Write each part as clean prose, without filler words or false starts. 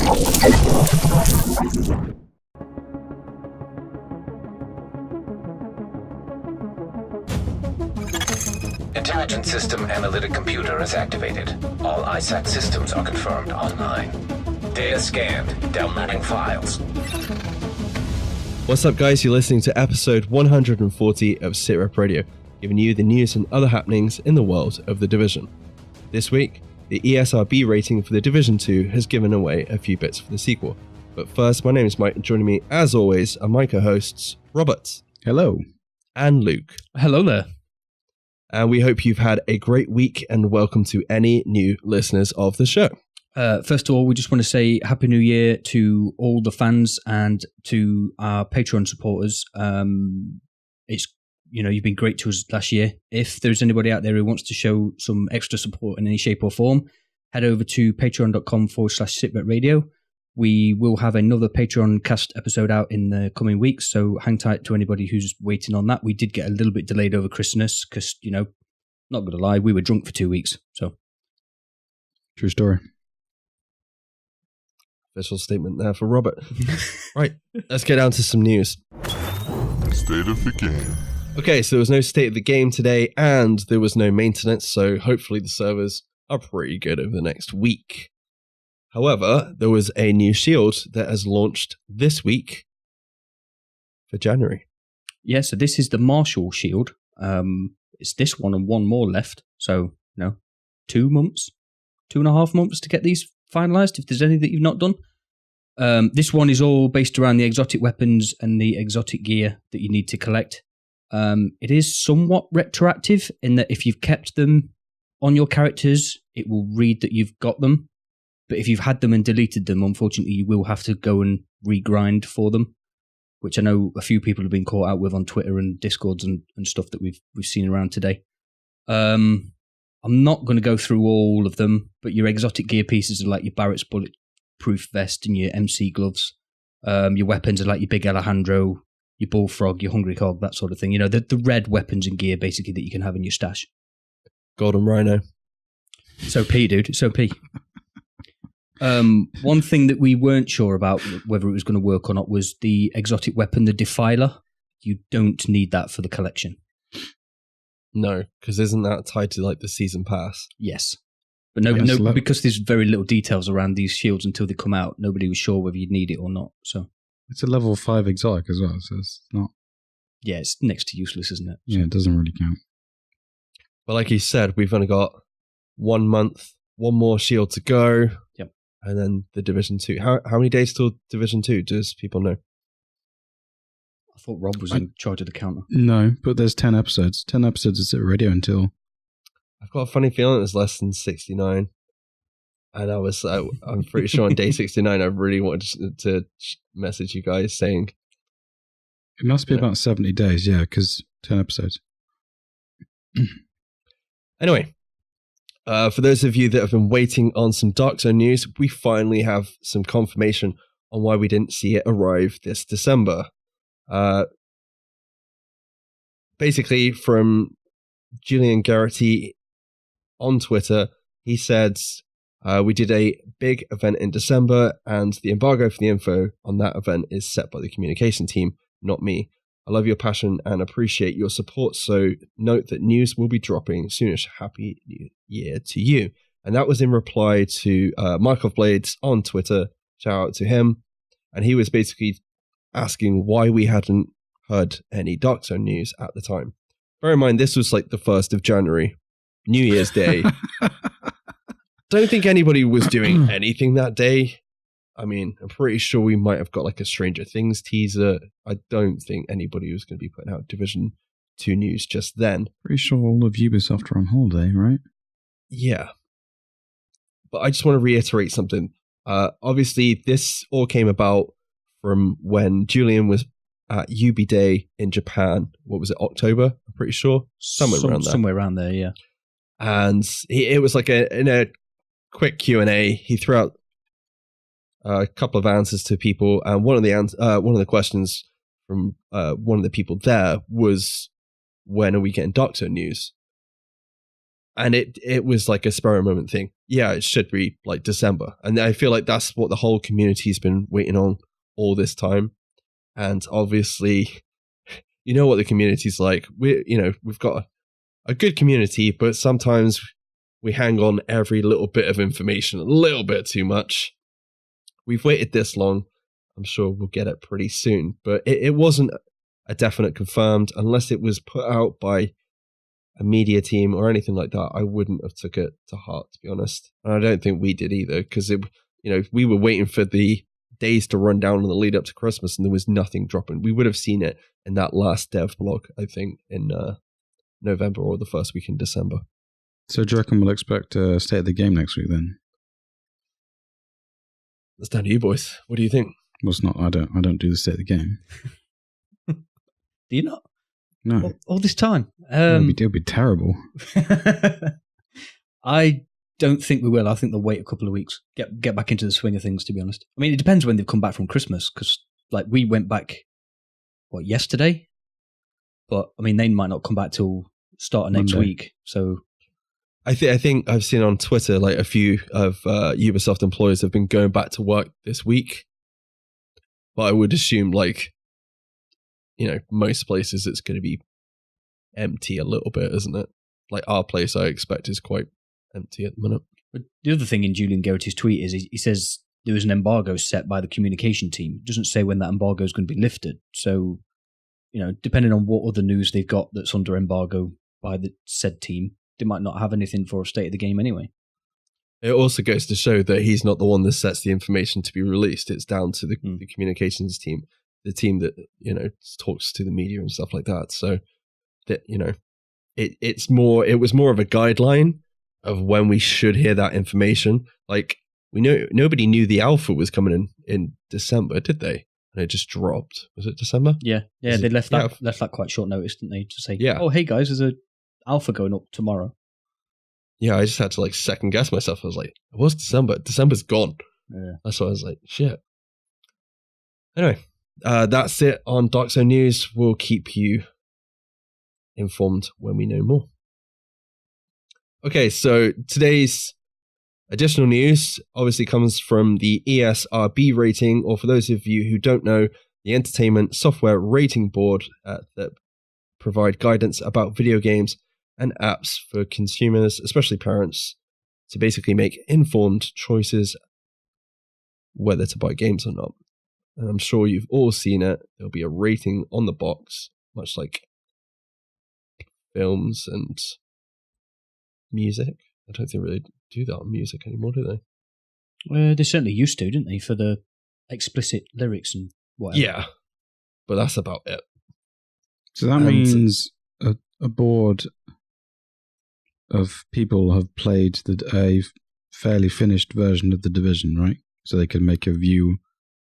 Intelligence System Analytic Computer is activated. All ISAC systems are confirmed online. Data scanned. Downloading files. What's up, guys? You're listening to episode 140 of SITREP Radio, giving you the news and other happenings in the world of The Division. This week, the ESRB rating for The Division 2 has given away a few bits for the sequel. But first, my name is Mike, and joining me, as always, are my co-hosts, Robert. Hello. And Luke. Hello there. And we hope you've had a great week, and welcome to any new listeners of the show. First of all, we just want to say Happy New Year to all the fans and to our Patreon supporters. You've been great to us last year. If there's anybody out there who wants to show some extra support in any shape or form, head over to patreon.com/SITREP Radio. We will have another Patreon cast episode out in the coming weeks, so hang tight to anybody who's waiting on that. We did get a little bit delayed over Christmas because, not going to lie, we were drunk for 2 weeks. So, true story. Official statement there for Robert. Right, let's get down to some news. State of the game. Okay, so there was no state of the game today, and there was no maintenance, so hopefully the servers are pretty good over the next week. However, there was a new shield that has launched this week for January. Yeah, so this is the Marshal shield. It's this one and one more left. So, 2 months, 2.5 months to get these finalized, if there's any that you've not done. This one is all based around the exotic weapons and the exotic gear that you need to collect. It is somewhat retroactive in that if you've kept them on your characters, it will read that you've got them. But if you've had them and deleted them, unfortunately, you will have to go and regrind for them, which I know a few people have been caught out with on Twitter and Discords and stuff that we've seen around today. I'm not going to go through all of them, but your exotic gear pieces are like your Barrett's bulletproof vest and your MC gloves. Your weapons are like your Big Alejandro, your Bullfrog, your Hungry Cog, that sort of thing. The red weapons and gear, basically, that you can have in your stash. Golden Rhino. So P, dude. So P. One thing that we weren't sure about whether it was going to work or not was the exotic weapon, the Defiler. You don't need that for the collection. No, because isn't that tied to like the season pass? Yes. But because there's very little details around these shields until they come out, nobody was sure whether you'd need it or not. So it's a level 5 exotic as well, so it's not... Yeah, it's next to useless, isn't it? Yeah, it doesn't really count. But like you said, we've only got 1 month, one more shield to go. Yep. And then the Division 2. How many days till Division 2? Does people know? I thought Rob was in charge of the counter. No, but there's 10 episodes. 10 episodes of SITREP Radio until... I've got a funny feeling it was less than 69. And I'm pretty sure on day 69, I really wanted to message you guys saying... It must be about 70 days, yeah, because 10 episodes. Anyway, for those of you that have been waiting on some Dark Zone news, we finally have some confirmation on why we didn't see it arrive this December. Basically, from Julian Garrity on Twitter, he said, we did a big event in December, and the embargo for the info on that event is set by the communication team, not me. I love your passion and appreciate your support, so note that news will be dropping soonish. Happy New Year to you. And that was in reply to Mark of Blades on Twitter. Shout out to him. And he was basically asking why we hadn't heard any Dark Zone news at the time. Bear in mind, this was like the 1st of January, New Year's Day. Don't think anybody was doing anything that day. I mean, I'm pretty sure we might have got like a Stranger Things teaser. I don't think anybody was going to be putting out Division 2 news just then. Pretty sure all of Ubisoft are on holiday, right? Yeah. But I just want to reiterate something. Obviously, this all came about from when Julian was at UB Day in Japan. What was it, October? I'm pretty sure. Somewhere around there, yeah. And it was like in a quick Q&A, he threw out a couple of answers to people, and one of the questions from one of the people there was, when are we getting Dark Zone news? And it was like a spur of the moment thing. Yeah, it should be like December. And I feel like that's what the whole community's been waiting on all this time. And obviously, you know what the community's like. We've got a good community, but sometimes we hang on every little bit of information a little bit too much. We've waited this long. I'm sure we'll get it pretty soon. But it wasn't a definite confirmed unless it was put out by a media team or anything like that. I wouldn't have took it to heart, to be honest. And I don't think we did either, because we were waiting for the days to run down in the lead up to Christmas and there was nothing dropping. We would have seen it in that last dev blog, I think, in November or the first week in December. So do you reckon we'll expect a state of the game next week then? That's down to you boys. What do you think? Well, it's not. I don't do the state of the game. Do you not? No. All this time? It'll be terrible. I don't think we will. I think they'll wait a couple of weeks. Get back into the swing of things, to be honest. I mean, it depends when they've come back from Christmas, because like we went back, yesterday? But I mean, they might not come back till start of next Monday. week. So I think I've seen on Twitter like a few of Ubisoft employees have been going back to work this week. But I would assume most places it's going to be empty a little bit, isn't it? Like our place, I expect, is quite empty at the minute. but the other thing in Julian Garrity's tweet is he says there was an embargo set by the communication team. It doesn't say when that embargo is going to be lifted. So, depending on what other news they've got that's under embargo by the said team, they might not have anything for a state of the game anyway. It also goes to show that he's not the one that sets the information to be released. It's down to the communications team, the team that, talks to the media and stuff like that. So that, it was more of a guideline of when we should hear that information. Like, nobody knew the alpha was coming in December, did they? And it just dropped. Was it December? Yeah. They left that quite short notice, didn't they? To say, yeah. Hey guys, there's a alpha going up tomorrow. Yeah, I just had to second guess myself. I was like, it was December. December's gone. Yeah. That's why I was like, shit. Anyway, that's it on Dark Zone News. We'll keep you informed when we know more. Okay, so today's additional news obviously comes from the ESRB rating, or for those of you who don't know, the Entertainment Software Rating Board that provide guidance about video games and apps for consumers, especially parents, to basically make informed choices whether to buy games or not. And I'm sure you've all seen it. There'll be a rating on the box, much like films and music. I don't think they really do that on music anymore, do they? They certainly used to, didn't they, for the explicit lyrics and whatever. Yeah, but that's about it. So that means a board of people have played a fairly finished version of The Division, right? So they can make a view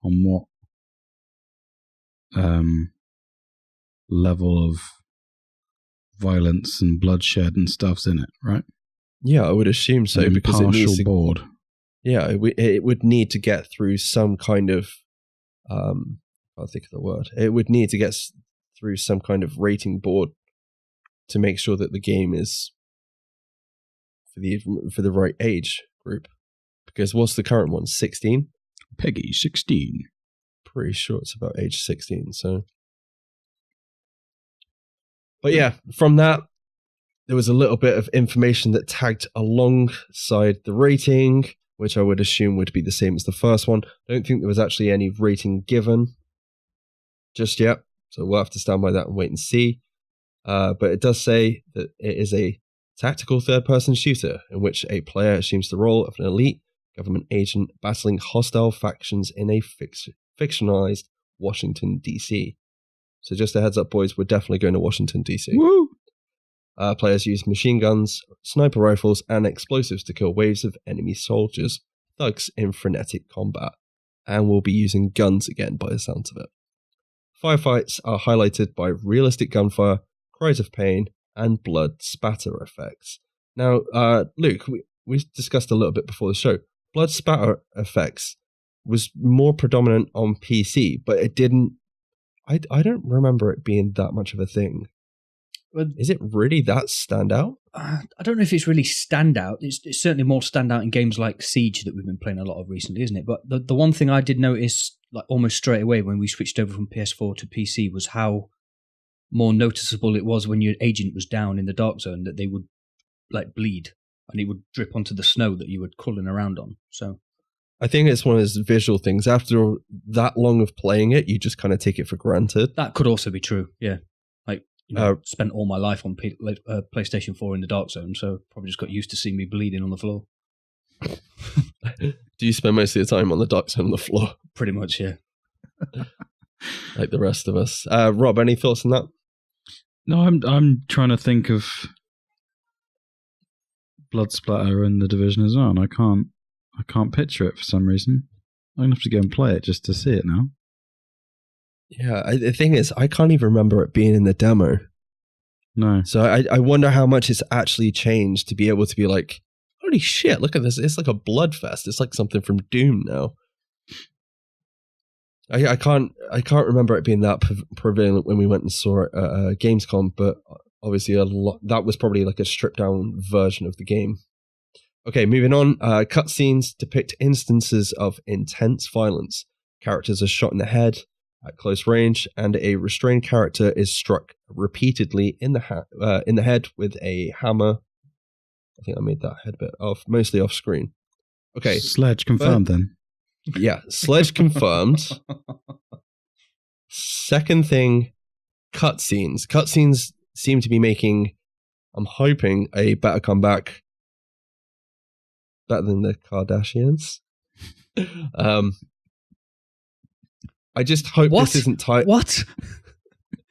on what level of violence and bloodshed and stuff's in it, right? Yeah, I would assume so, because it needs to, board. Yeah, it would need to get through some kind of I can't think of the word. It would need to get through some kind of rating board to make sure that the game is for the right age group. Because what's the current one? 16? Peggy 16. Pretty sure it's about age 16. So, but yeah, from that, there was a little bit of information that tagged alongside the rating, which I would assume would be the same as the first one. I don't think there was actually any rating given just yet, so we'll have to stand by that and wait and see. But it does say that it is a tactical third-person shooter in which a player assumes the role of an elite government agent battling hostile factions in a fictionalized Washington, D.C. So just a heads up, boys, we're definitely going to Washington, D.C. Woo! Players use machine guns, sniper rifles, and explosives to kill waves of enemy soldiers, thugs in frenetic combat, and will be using guns again by the sounds of it. Firefights are highlighted by realistic gunfire, cries of pain, and blood spatter effects. Now, Luke, we discussed a little bit before the show. Blood spatter effects was more predominant on PC, but it didn't... I don't remember it being that much of a thing. Is it really that standout? I don't know if it's really standout. It's certainly more standout in games like Siege that we've been playing a lot of recently, isn't it? But the one thing I did notice, like almost straight away when we switched over from PS4 to PC, was how more noticeable it was when your agent was down in the dark zone, that they would like bleed and it would drip onto the snow that you were crawling around on. So I think it's one of those visual things. After that long of playing it, you just kind of take it for granted. that could also be true. Yeah, like spent all my life on PlayStation 4 in the dark zone, so probably just got used to seeing me bleeding on the floor. Do you spend most of your time on the dark zone on the floor? Pretty much, yeah. Like the rest of us. Rob, any thoughts on that? No, I'm trying to think of blood splatter in The Division as well, and I can't picture it for some reason. I'm going to have to go and play it just to see it now. Yeah, the thing is, I can't even remember it being in the demo. No. So I wonder how much it's actually changed to be able to be like, holy shit, look at this. It's like a blood fest. It's like something from Doom now. I can't remember it being that prevalent when we went and saw it at Gamescom, but obviously that was probably like a stripped down version of the game. Okay, moving on. Cutscenes depict instances of intense violence. Characters are shot in the head at close range, and a restrained character is struck repeatedly in the head with a hammer. I think I made that head bit mostly off screen. Okay. Sledge confirmed then. Yeah, Sledge confirmed. Second thing, cutscenes. Cutscenes seem to be making, I'm hoping, a better comeback. Better than the Kardashians. I just hope this isn't tight. What?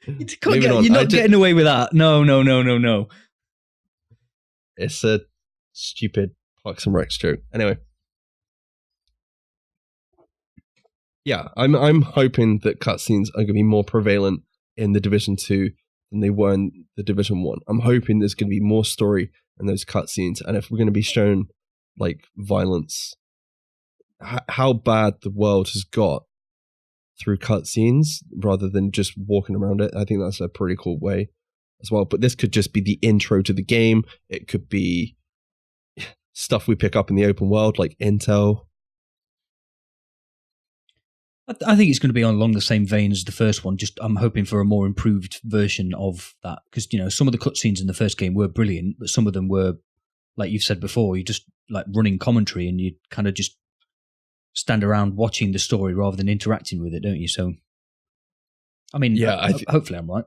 You're not getting away with that. No. It's a stupid Parks and Recs joke. Anyway. Yeah, I'm hoping that cutscenes are going to be more prevalent in the Division 2 than they were in the Division 1. I'm hoping there's going to be more story in those cutscenes, and if we're going to be shown like violence, how bad the world has got through cutscenes rather than just walking around it, I think that's a pretty cool way as well. But this could just be the intro to the game. It could be stuff we pick up in the open world, like intel. I think it's going to be along the same vein as the first one. Just I'm hoping for a more improved version of that, because some of the cutscenes in the first game were brilliant, but some of them were, like you've said before, you just like running commentary and you kind of just stand around watching the story rather than interacting with it, don't you? So, I mean, yeah, hopefully I'm right.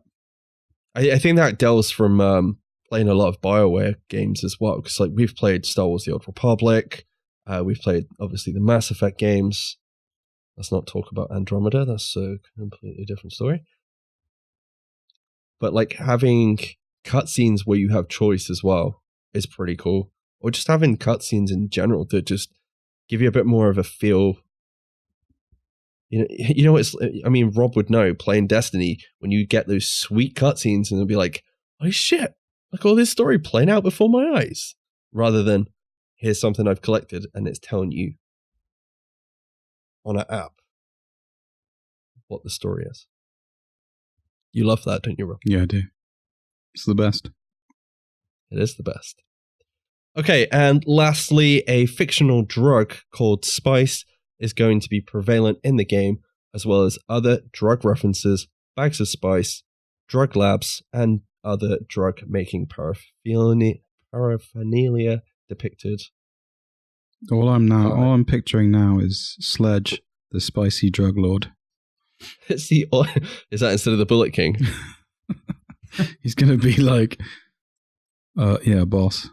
I think that delves from playing a lot of BioWare games as well, because like we've played Star Wars: The Old Republic, we've played obviously the Mass Effect games. Let's not talk about Andromeda. That's a completely different story. But like having cutscenes where you have choice as well is pretty cool. Or just having cutscenes in general that just give you a bit more of a feel. Rob would know playing Destiny when you get those sweet cutscenes and it'll be like, oh shit, look all this story playing out before my eyes. Rather than here's something I've collected and it's telling you on an app what the story is. You love that, don't you, Rob? Yeah, I do. It's the best. It is the best. Okay, and lastly, a fictional drug called Spice is going to be prevalent in the game, as well as other drug references, bags of spice, drug labs, and other drug-making paraphernalia depicted. All I'm picturing now is Sledge, the spicy drug lord. Is that instead of the Bullet King? He's going to be like, boss.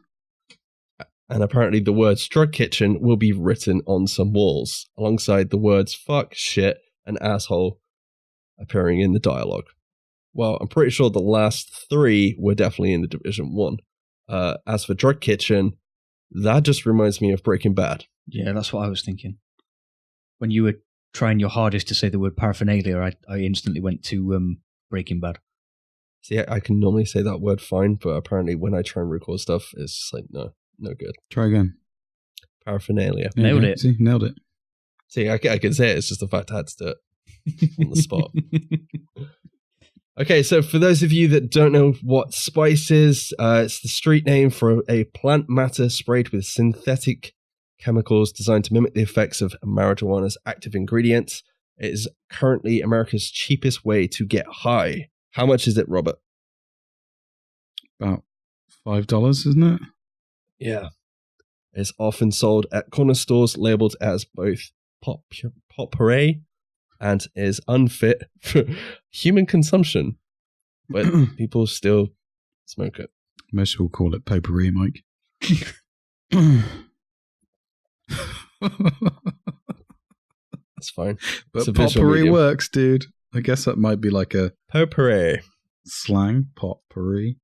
And apparently the words drug kitchen will be written on some walls, alongside the words fuck, shit, and asshole appearing in the dialogue. Well, I'm pretty sure the last three were definitely in the Division 1. As for drug kitchen, that just reminds me of Breaking Bad. Yeah, that's what I was thinking. When you were trying your hardest to say the word paraphernalia, I instantly went to Breaking Bad. See, I can normally say that word fine, but apparently when I try and record stuff, it's just like, no good. Try again. Paraphernalia. Nailed it. See, nailed it. See, I can say it, it's just the fact I had to do it on the spot. Okay, so for those of you that don't know what spice is, it's the street name for a plant matter sprayed with synthetic chemicals designed to mimic the effects of marijuana's active ingredients. It is currently America's cheapest way to get high. How much is it, Robert? About $5, isn't it? Yeah. It's often sold at corner stores labeled as both potpourri and is unfit for human consumption, but people still smoke it. Most will call it potpourri, Mike. That's fine. But potpourri works, dude. I guess that might be like a potpourri slang, potpourri.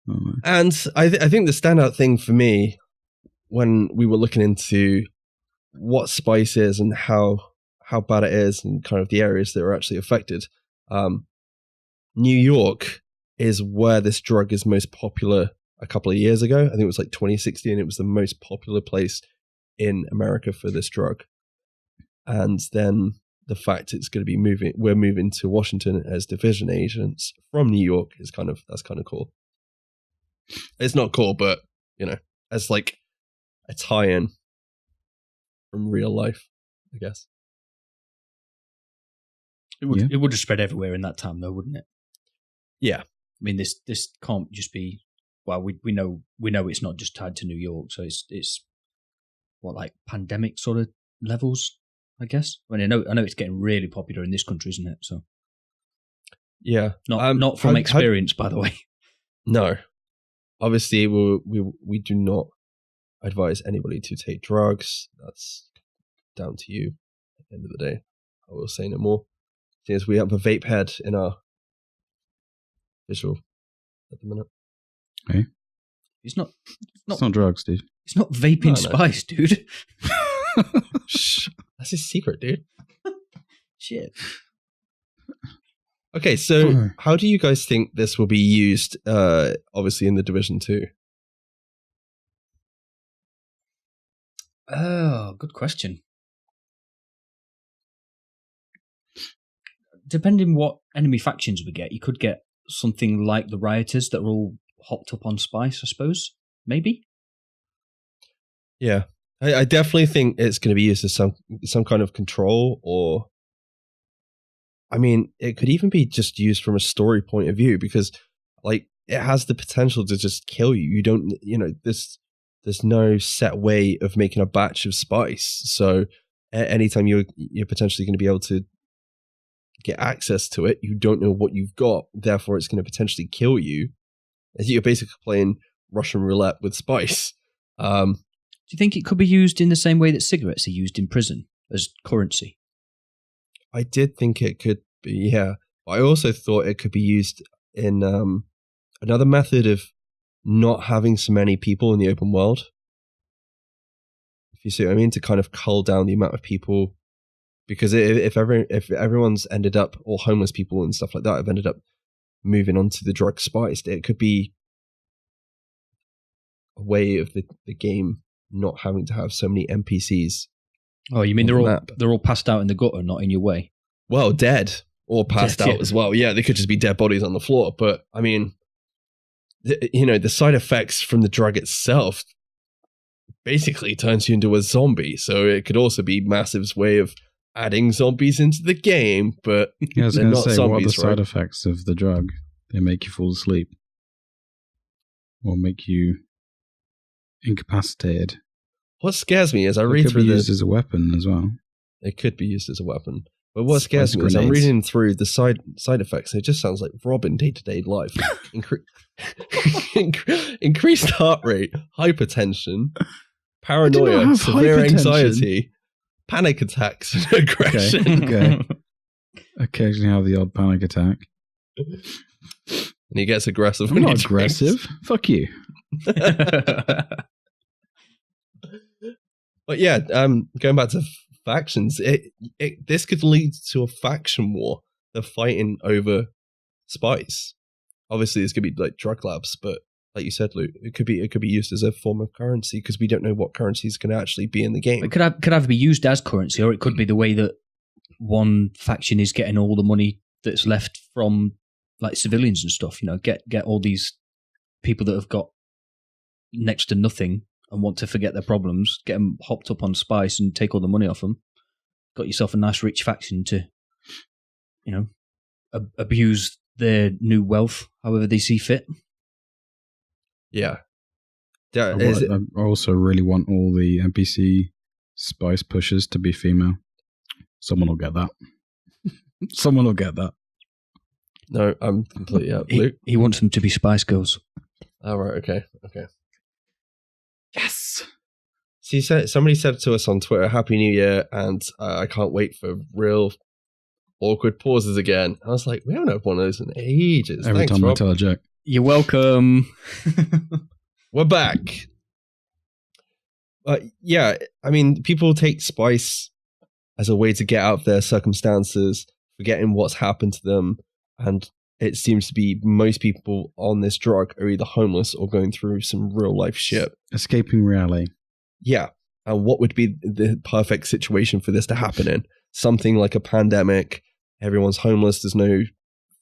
Oh. And I think the standout thing for me when we were looking into what spice is and how bad it is and kind of the areas that are actually affected, New York is where this drug is most popular. A couple of years ago, I think it was like 2016, it was the most popular place in America for this drug. And then the fact it's going to be we're moving to Washington as division agents from New York is that's kind of cool. It's not cool, but as like a tie-in from real life, I guess. It would have spread everywhere in that time, though, wouldn't it? Yeah. I mean, this can't just be. Well, we know it's not just tied to New York, so it's what, like pandemic sort of levels, I guess. I mean, I know it's getting really popular in this country, isn't it? So yeah, not from experience, by the way. No, obviously we do not advise anybody to take drugs. That's down to you. At the end of the day, I will say no more. Since we have a vape head in our visual at the minute. Okay. It's not drugs, dude. It's not vaping spice, dude. Shh. That's his secret, dude. Shit. Okay, so how do you guys think this will be used, obviously, in the Division 2? Oh, good question. Depending what enemy factions we get, you could get something like the rioters that are all hopped up on spice, I suppose. Maybe? Yeah. I definitely think it's going to be used as some kind of control, or I mean, it could even be just used from a story point of view, because like it has the potential to just kill you. You don't, there's no set way of making a batch of spice. So anytime you're potentially going to be able to get access to it, you don't know what you've got. Therefore, it's going to potentially kill you. You're basically playing Russian roulette with spice. Do you think it could be used in the same way that cigarettes are used in prison as currency? I did think it could be, yeah. I also thought it could be used in another method of not having so many people in the open world. If you see what I mean, to kind of cull down the amount of people. Because if everyone's ended up, or homeless people and stuff like that have ended up moving on to the drug spiced, it could be a way of the game not having to have so many NPCs. Oh, you mean they're all passed out in the gutter, not in your way? Well, dead or passed out as well. Yeah, they could just be dead bodies on the floor. But I mean, the side effects from the drug itself basically turns you into a zombie. So it could also be Massive's way of adding zombies into the game, but I was they're not say, zombies, what are the right? side effects of the drug? They make you fall asleep, or make you incapacitated. What scares me is I read It could through be used as a weapon as well. It could be used as a weapon, but what scares me is I'm reading through the side effects. And it just sounds like Robin day-to-day life. Increased heart rate, hypertension, paranoia, severe anxiety, panic attacks, and aggression. Okay. Occasionally have the odd panic attack. And he gets aggressive. I'm not aggressive. Fuck you. But yeah, going back to factions, this could lead to a faction war. They're fighting over spice. Obviously, it's going to be like drug labs, but like you said, Luke, it could be used as a form of currency, because we don't know what currencies can actually be in the game. It could either be used as currency, or it could be the way that one faction is getting all the money that's left from like civilians and stuff. Get all these people that have got next to nothing and want to forget their problems, get them hopped up on spice and take all the money off them. Got yourself a nice rich faction to, abuse their new wealth however they see fit. Yeah. I also really want all the NPC spice pushers to be female. Someone will get that. Someone will get that. No, I'm completely up. He wants them to be Spice Girls. Oh, right. Okay. Yes. See, somebody said to us on Twitter, Happy New Year, and I can't wait for real awkward pauses again. I was like, we haven't had one of those in ages. Every Thanks, time Rob. I tell a joke. You're welcome. We're back. Yeah, I mean, people take spice as a way to get out of their circumstances, forgetting what's happened to them, and it seems to be most people on this drug are either homeless or going through some real life shit. Escaping reality. Yeah, and what would be the perfect situation for this to happen in? Something like a pandemic, everyone's homeless, there's no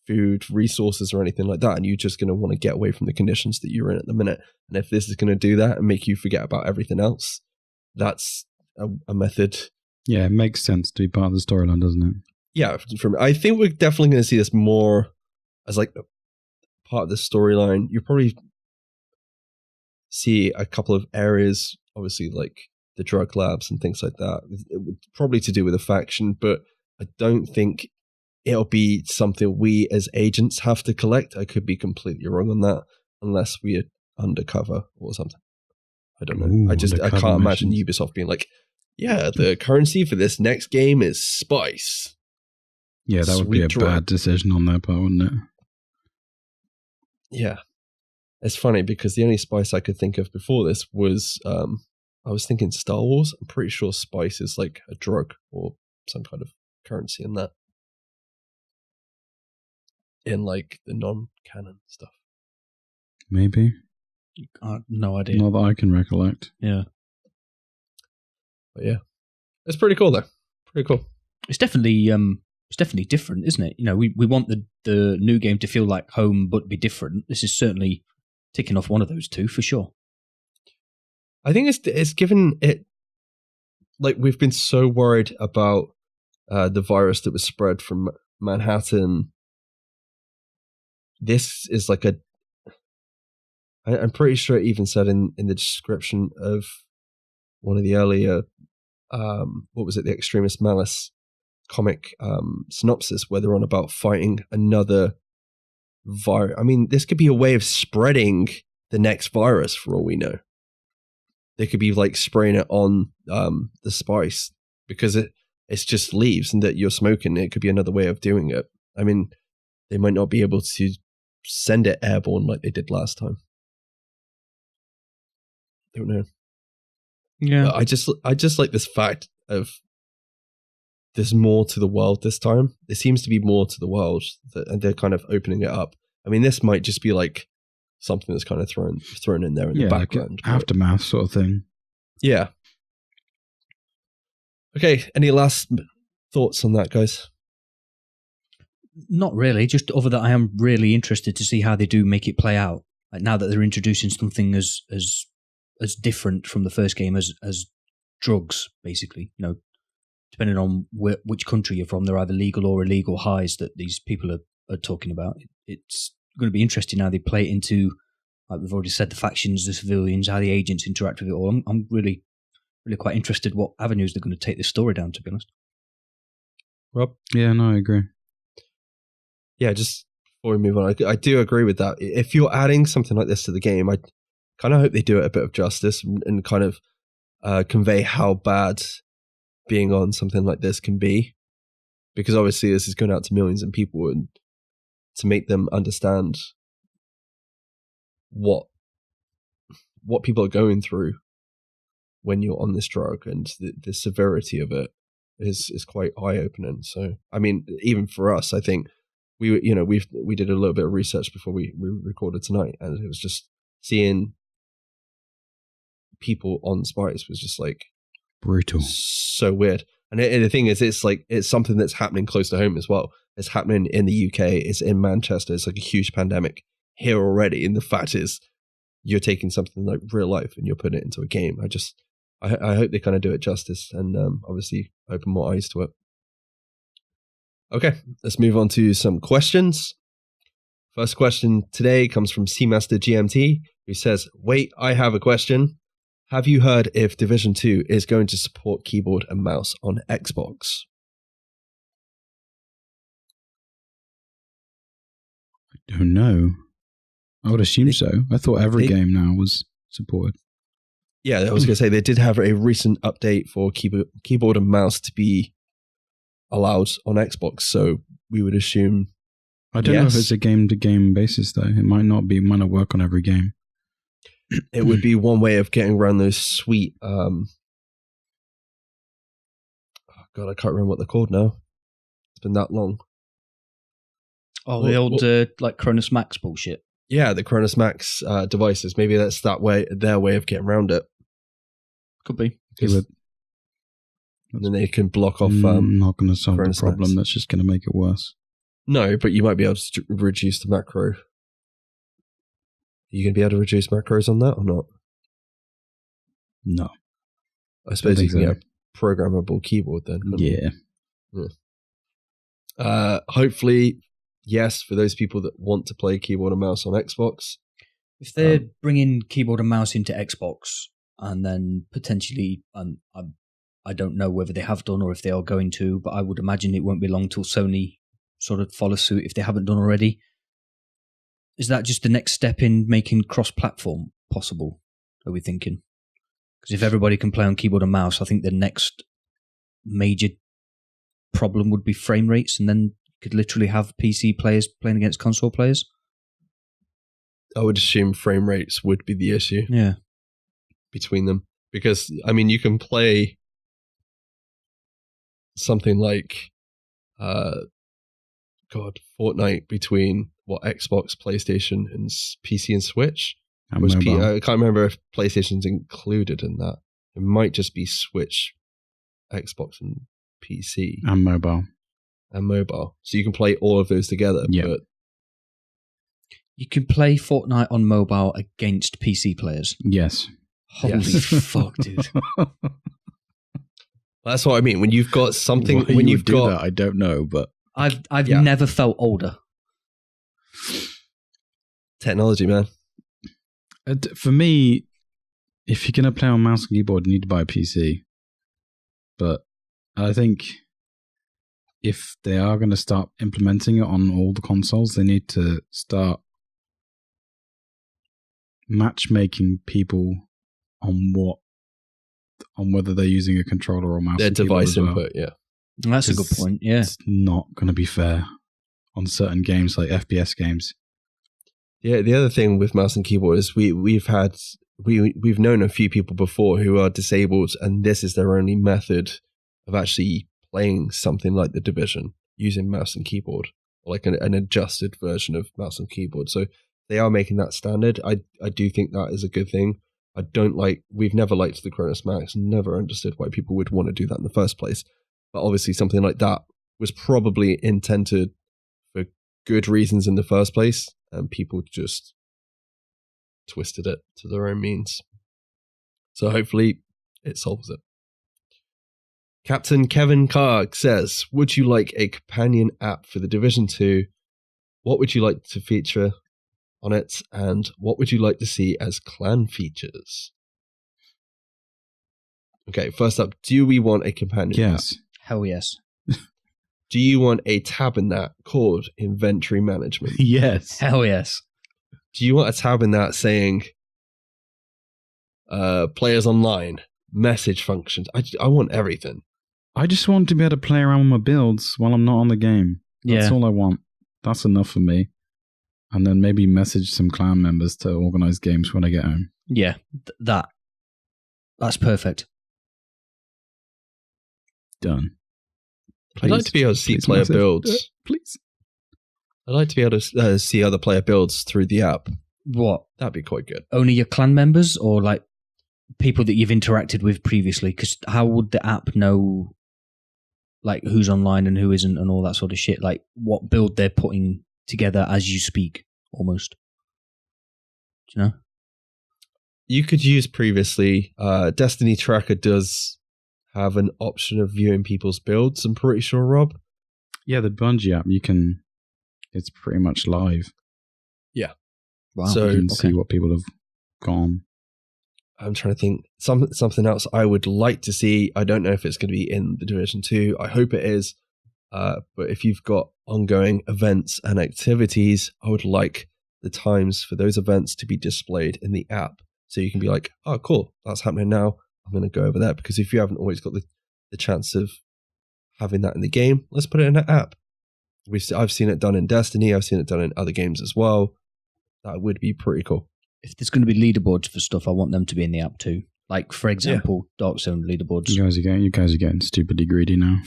food, resources, or anything like that, and you're just going to want to get away from the conditions that you're in at the minute. And if this is going to do that and make you forget about everything else, that's a method. Yeah, it makes sense to be part of the storyline, doesn't it? Yeah, I think we're definitely going to see this more as like part of the storyline. You probably see a couple of areas, obviously like the drug labs and things like that, probably to do with a faction, but I don't think it'll be something we as agents have to collect. I could be completely wrong on that, unless we are undercover or something. I don't know. Ooh, I can't imagine Ubisoft being like, yeah, the currency for this next game is spice. Yeah, that would be a bad decision on their part, wouldn't it? Yeah. It's funny because the only spice I could think of before this was, I was thinking Star Wars. I'm pretty sure spice is like a drug or some kind of currency in that. In like the non-canon stuff. Maybe. No idea. Not that I can recollect. Yeah. But yeah. It's pretty cool though. Pretty cool. It's definitely different, isn't it? We want the new game to feel like home but be different. This is certainly ticking off one of those two for sure. I think it's given it, like, we've been so worried about the virus that was spread from Manhattan. This is like I'm pretty sure it even said in the description of one of the earlier, what was it, the Extremist Malice comic synopsis, where they're on about fighting another virus. I mean, this could be a way of spreading the next virus for all we know. They could be like spraying it on the spice because it's just leaves and that you're smoking. It could be another way of doing it. I mean, they might not be able to send it airborne like they did last time. Don't know. Yeah, I just like this fact of there's more to the world this time. There seems to be more to the world, and they're kind of opening it up. I mean, this might just be like something that's kind of thrown in there in the background. Like aftermath sort of thing. Yeah. Okay, any last thoughts on that, guys? not really. Just other that I am really interested to see how they do make it play out. Like now that they're introducing something as different from the first game as drugs, basically. You know, depending on which country you're from, they're either legal or illegal highs that these people are talking about. It's going to be interesting how they play it into, like we've already said, the factions, the civilians, how the agents interact with it all. I'm really quite interested what avenues they're going to take this story down, to be honest. Rob? Yeah, no, I agree. Yeah, just before we move on, I do agree with that. If you're adding something like this to the game, I kind of hope they do it a bit of justice and kind of convey how bad being on something like this can be. Because obviously this is going out to millions of people, and to make them understand what people are going through when you're on this drug and the severity of it is quite eye-opening. So, I mean, even for us, I think we did a little bit of research before we recorded tonight, and it was just seeing people on Spice was just like brutal, so weird. And the thing is, it's something that's happening close to home as well. is happening in the UK. It's in Manchester. It's like a huge pandemic here already. And the fact is, you're taking something like real life and you're putting it into a game. I hope they kind of do it justice and obviously open more eyes to it. Okay, let's move on to some questions. First question today comes from Seamaster GMT, who says, wait, I have a question. Have you heard if Division 2 is going to support keyboard and mouse on Xbox? I don't know. I would assume so. I thought every game now was supported. Yeah, I was going to say they did have a recent update for keyboard and mouse to be allowed on Xbox, so we would assume. I don't know if it's a game-to-game basis though. It might not be. It might not work on every game. It would be one way of getting around those sweet. Oh God, I can't remember what they're called now. It's been that long. Oh, the old like Cronus Max bullshit. Yeah, the Cronus Max devices. Maybe that's their way of getting around it. Could be. And then they can block off. Not going to solve Cronus the problem. Max. That's just going to make it worse. No, but you might be able to reduce the macro. Are you going to be able to reduce macros on that or not? No. I suppose you can get a programmable keyboard then. Yeah. Hopefully, yes, for those people that want to play keyboard and mouse on Xbox. If they're bringing keyboard and mouse into Xbox and then potentially, I don't know whether they have done or if they are going to, but I would imagine it won't be long till Sony sort of follow suit if they haven't done already. Is that just the next step in making cross-platform possible, are we thinking? Because if everybody can play on keyboard and mouse, I think the next major problem would be frame rates, and then you could literally have PC players playing against console players. I would assume frame rates would be the issue between them. Because, I mean, you can play something like Fortnite between Xbox, PlayStation, and PC and Switch. I can't remember if PlayStation's included in that. It might just be Switch, Xbox, and PC. And mobile. So you can play all of those together. Yeah. But you can play Fortnite on mobile against PC players. Yes. Holy fuck, dude. That's what I mean. When you've got something, when you've got that, I don't know, but I've never felt older. Technology, man. For me, if you're going to play on mouse and keyboard, you need to buy a PC. But I think if they are going to start implementing it on all the consoles, they need to start matchmaking people on whether they're using a controller or mouse. Their and keyboard device as well. input, yeah. That's a good point, yeah. It's not going to be fair on certain games like FPS games. Yeah, the other thing with mouse and keyboard is we've known a few people before who are disabled, and this is their only method of actually playing something like The Division using mouse and keyboard, or like an adjusted version of mouse and keyboard. So they are making that standard. I do think that is a good thing. We've never liked the Cronus Max, never understood why people would want to do that in the first place. But obviously something like that was probably intended for good reasons in the first place, and people just twisted it to their own means. So hopefully it solves it. Captain Kevin Karg says, would you like a companion app for The Division 2? What would you like to feature on it? And what would you like to see as clan features? Okay, first up, do we want a companion app? Hell yes. Do you want a tab in that called inventory management? Yes. Hell yes. Do you want a tab in that saying players online, message functions? I want everything. I just want to be able to play around with my builds while I'm not on the game. That's all I want. That's enough for me. And then maybe message some clan members to organize games when I get home. Yeah, that's perfect. Done. I'd like to be able to see player builds. Please. I'd like to be able to see other player builds through the app. What? That'd be quite good. Only your clan members or like people that you've interacted with previously? Because how would the app know like who's online and who isn't and all that sort of shit. Like what build they're putting together as you speak, almost. Do you know? You could use previously, Destiny Tracker does have an option of viewing people's builds, I'm pretty sure, Rob. Yeah, the Bungie app, it's pretty much live. Yeah. Wow. So You can see what people have gone. I'm trying to think something else I would like to see. I don't know if it's going to be in the Division 2. I hope it is. But if you've got ongoing events and activities, I would like the times for those events to be displayed in the app. So you can be like, oh, cool, that's happening now. I'm going to go over there. Because if you haven't always got the chance of having that in the game, let's put it in an app. I've seen it done in Destiny. I've seen it done in other games as well. That would be pretty cool. If there's going to be leaderboards for stuff, I want them to be in the app too. Like, for example, Dark Zone leaderboards. You guys are getting stupidly greedy now.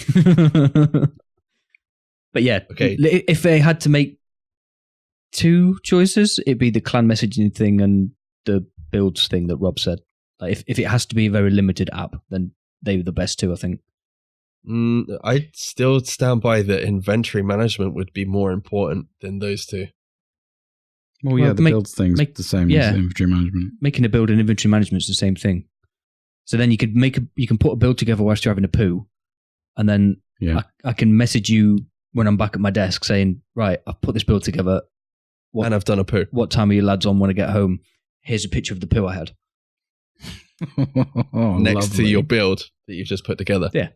But yeah, Okay. If they had to make two choices, it'd be the clan messaging thing and the builds thing that Rob said. Like, if it has to be a very limited app, then they were the best two, I think. I still stand by that inventory management would be more important than those two. Well, yeah, the build thing's the same yeah. as inventory management. Making a build and inventory management is the same thing. So then you can put a build together whilst you're having a poo, and then I can message you when I'm back at my desk saying, right, I've put this build together. And I've done a poo. What time are you lads on when I get home? Here's a picture of the poo I had. Next to your build that you've just put together. Yeah.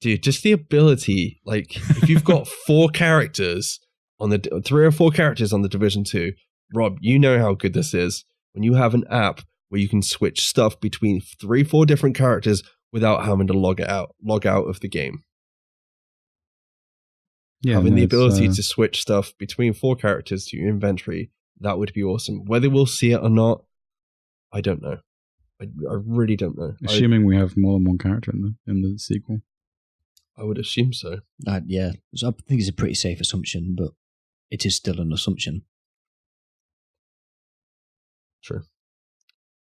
Dude, just the ability, like, if you've got 4 characters on the 3 or 4 characters on the Division 2, Rob, you know how good this is. When you have an app where you can switch stuff between 3-4 different characters without having to log out of the game. Yeah, having the ability to switch stuff between 4 characters to your inventory, that would be awesome. Whether we'll see it or not, I don't know. I really don't know. Assuming we have more than one character in the sequel. I would assume so. Yeah, so I think it's a pretty safe assumption, but it is still an assumption. True.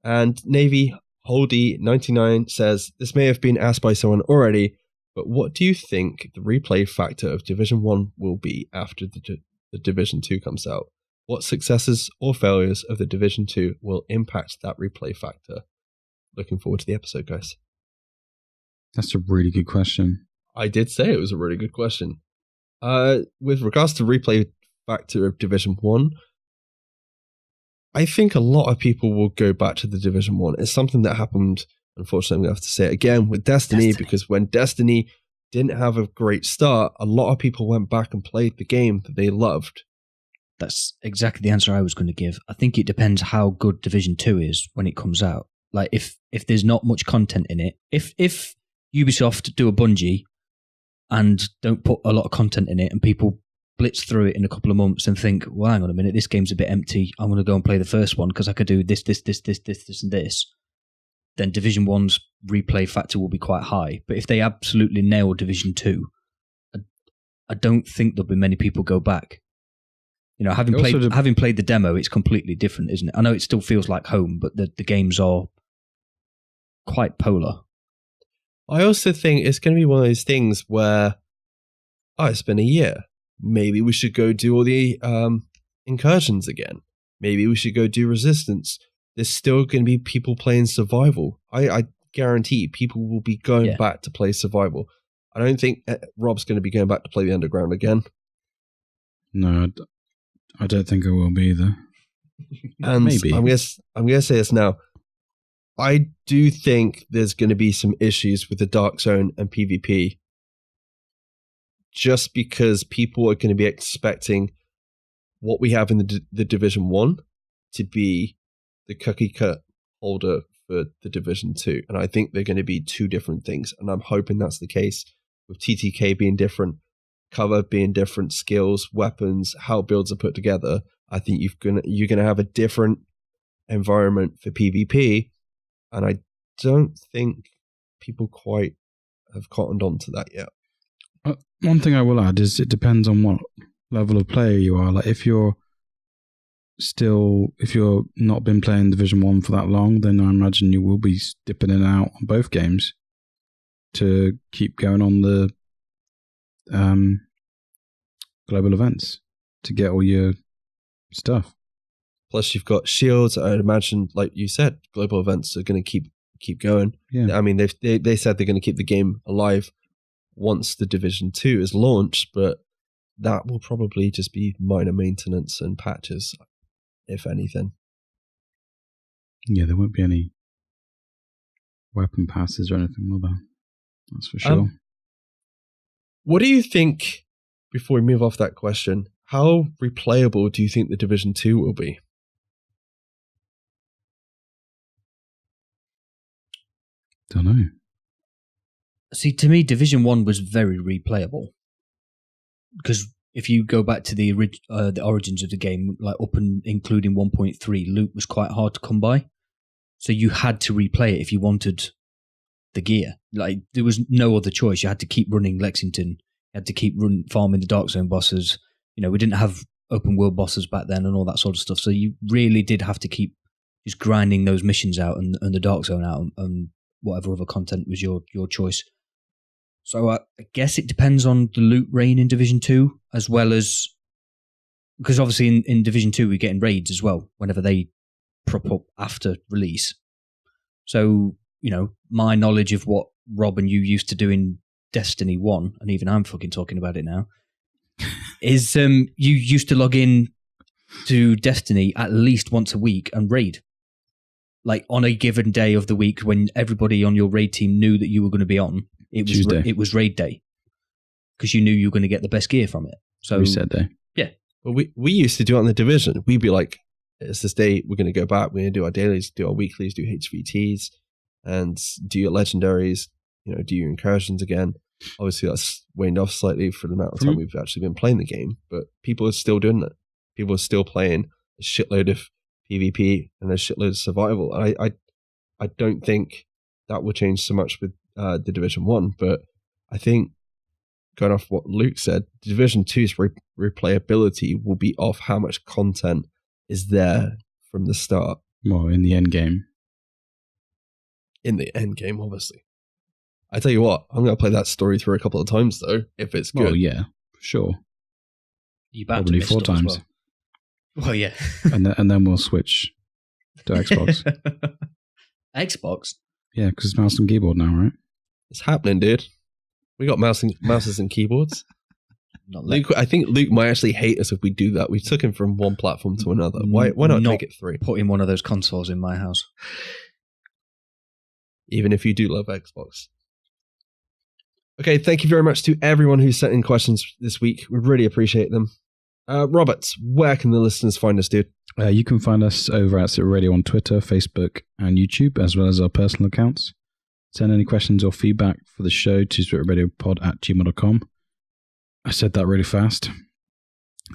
And Navy Holdy99 says, this may have been asked by someone already, but what do you think the replay factor of Division 1 will be after the Division 2 comes out? What successes or failures of the Division 2 will impact that replay factor? Looking forward to the episode, guys. That's a really good question. I did say it was a really good question. With regards to replay factor of Division 1, I think a lot of people will go back to the Division 1. It's something that happened, unfortunately, I'm going to have to say it again, with Destiny, because when Destiny didn't have a great start, a lot of people went back and played the game that they loved. That's exactly the answer I was going to give. I think it depends how good Division 2 is when it comes out. Like, if there's not much content in it, if Ubisoft do a Bungie and don't put a lot of content in it and people blitz through it in a couple of months and think, well, hang on a minute, this game's a bit empty, I'm going to go and play the first one because I could do this, and this, then Division 1's replay factor will be quite high. But if they absolutely nail Division 2, I don't think there'll be many people go back. You know, having played the demo, it's completely different, isn't it? I know it still feels like home, but the games are quite polar. I also think it's going to be one of those things where, it's been a year. Maybe we should go do all the incursions again. Maybe we should go do Resistance. There's still going to be people playing Survival. I guarantee people will be going back to play Survival. I don't think Rob's going to be going back to play the Underground again. No, I don't think I will be either. And maybe. I'm going to say this now. I do think there's going to be some issues with the Dark Zone and PvP. Just because people are going to be expecting what we have in the Division 1 to be the cookie cut holder for the Division 2. And I think they're going to be 2 different things. And I'm hoping that's the case, with TTK being different, cover being different, skills, weapons, how builds are put together. I think you're going to have a different environment for PvP. And I don't think people quite have cottoned on to that yet. One thing I will add is it depends on what level of player you are. Like, if you're not been playing Division 1 for that long, then I imagine you will be dipping in and out on both games. to keep going on the global events to get all your stuff. Plus, you've got Shields. I'd imagine, like you said, global events are going to keep going. Yeah. I mean, they said they're going to keep the game alive once the Division 2 is launched, but that will probably just be minor maintenance and patches, if anything. Yeah, there won't be any weapon passes or anything, will there? That's for sure. What do you think, before we move off that question, how replayable do you think the Division 2 will be? Don't know. See, to me, Division 1 was very replayable. Because if you go back to the origins of the game, like up and including 1.3, loot was quite hard to come by. So you had to replay it if you wanted the gear. Like, there was no other choice. You had to keep running Lexington. You had to keep farming the Dark Zone bosses. You know, we didn't have open world bosses back then and all that sort of stuff. So you really did have to keep just grinding those missions out and the Dark Zone out and whatever other content was your choice. So I guess it depends on the loot rain in Division 2, as well as... Because obviously in Division 2 we're getting raids as well, whenever they prop up after release. So, you know, my knowledge of what Rob and you used to do in Destiny 1, and even I'm fucking talking about it now, is you used to log in to Destiny at least once a week and raid. Like, on a given day of the week when everybody on your raid team knew that you were going to be on, it was raid day. Because you knew you were going to get the best gear from it. So Reset day. Yeah. Well, we used to do it on the Division. We'd be like, it's this day, we're going to go back, we're going to do our dailies, do our weeklies, do HVTs, and do your legendaries, you know, do your incursions again. Obviously, that's waned off slightly for the amount of time we've actually been playing the game, but people are still doing that. People are still playing a shitload of PvP and a shitload of survival. I don't think that will change so much with the Division 1, but I think, going off what Luke said, Division 2's replayability will be off how much content is there from the start. Well, in the end game. In the end game, obviously. I tell you what, I'm going to play that story through a couple of times, though, if it's good. Oh, yeah, for sure. You probably 4 times. Well, yeah. and then we'll switch to Xbox. Xbox? Yeah, because it's mouse and keyboard now, right? It's happening, dude. We got mouses and keyboards. Luke, I think Luke might actually hate us if we do that. We took him from one platform to another. Why not make it 3? Putting one of those consoles in my house. Even if you do love Xbox. Okay, thank you very much to everyone who sent in questions this week. We really appreciate them. Roberts, where can the listeners find us, dude? You can find us over at SITREP Radio on Twitter, Facebook, and YouTube, as well as our personal accounts. Send any questions or feedback for the show to sitrepRadiopod@gmail.com. I said that really fast.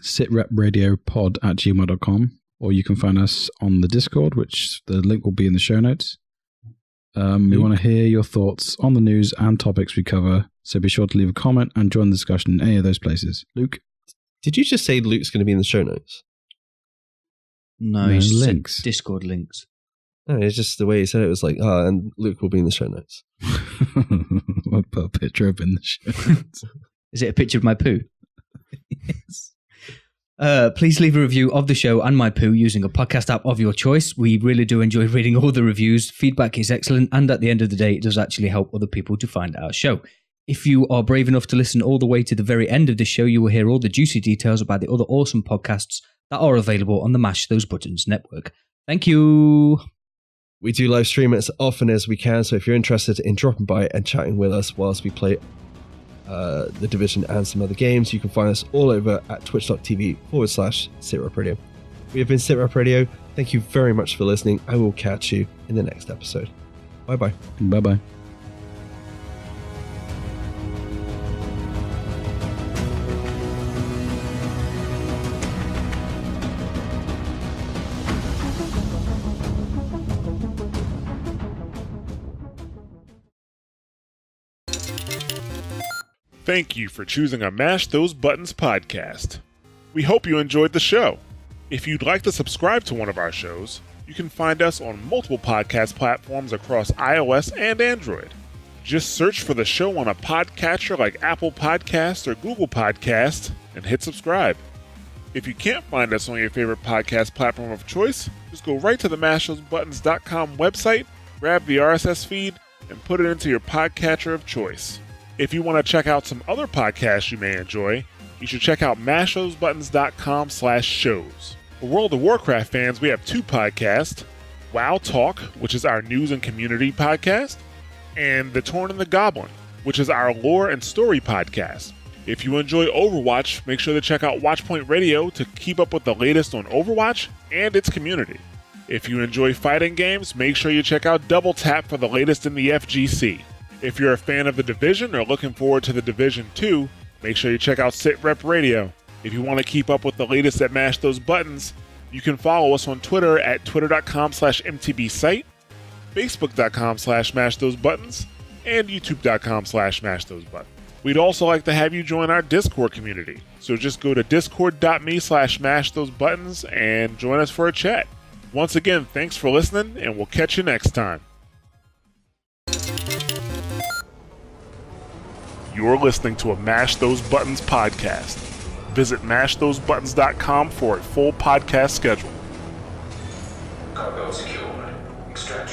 sitrepRadiopod@gmail.com. Or you can find us on the Discord, which the link will be in the show notes. We want to hear your thoughts on the news and topics we cover, so be sure to leave a comment and join the discussion in any of those places. Luke? Did you just say Luke's going to be in the show notes? No, he links. Discord links. No, it's just the way he said it was like, and Luke will be in the show notes. I'll put a picture up in the show notes. Is it a picture of my poo? Yes. Please leave a review of the show and my poo using a podcast app of your choice. We really do enjoy reading all the reviews. Feedback is excellent, and at the end of the day, it does actually help other people to find our show. If you are brave enough to listen all the way to the very end of this show, you will hear all the juicy details about the other awesome podcasts that are available on the Mash Those Buttons network. Thank you. We do live stream as often as we can, so if you're interested in dropping by and chatting with us whilst we play the Division and some other games, you can find us all over at twitch.tv/SITREP Radio. We have been SITREP Radio. Thank you very much for listening. I will catch you in the next episode. Bye-bye. Bye-bye. Thank you for choosing a Mash Those Buttons podcast. We hope you enjoyed the show. If you'd like to subscribe to one of our shows, you can find us on multiple podcast platforms across iOS and Android. Just search for the show on a podcatcher like Apple Podcasts or Google Podcasts and hit subscribe. If you can't find us on your favorite podcast platform of choice, just go right to the mashthosebuttons.com website, grab the RSS feed, and put it into your podcatcher of choice. If you want to check out some other podcasts you may enjoy, you should check out mashthosebuttons.com/shows. For World of Warcraft fans, we have 2 podcasts, WoW Talk, which is our news and community podcast, and The Torn and the Goblin, which is our lore and story podcast. If you enjoy Overwatch, make sure to check out Watchpoint Radio to keep up with the latest on Overwatch and its community. If you enjoy fighting games, make sure you check out Double Tap for the latest in the FGC. If you're a fan of The Division or looking forward to The Division 2, make sure you check out SITREP Radio. If you want to keep up with the latest at Mash Those Buttons, you can follow us on Twitter at twitter.com/mtbsite, facebook.com/mashthosebuttons, and youtube.com/mashthosebuttons. We'd also like to have you join our Discord community. So just go to discord.me/mashthosebuttons and join us for a chat. Once again, thanks for listening, and we'll catch you next time. You're listening to a Mash Those Buttons podcast. Visit mashthosebuttons.com for a full podcast schedule. Cargo secured. Extract.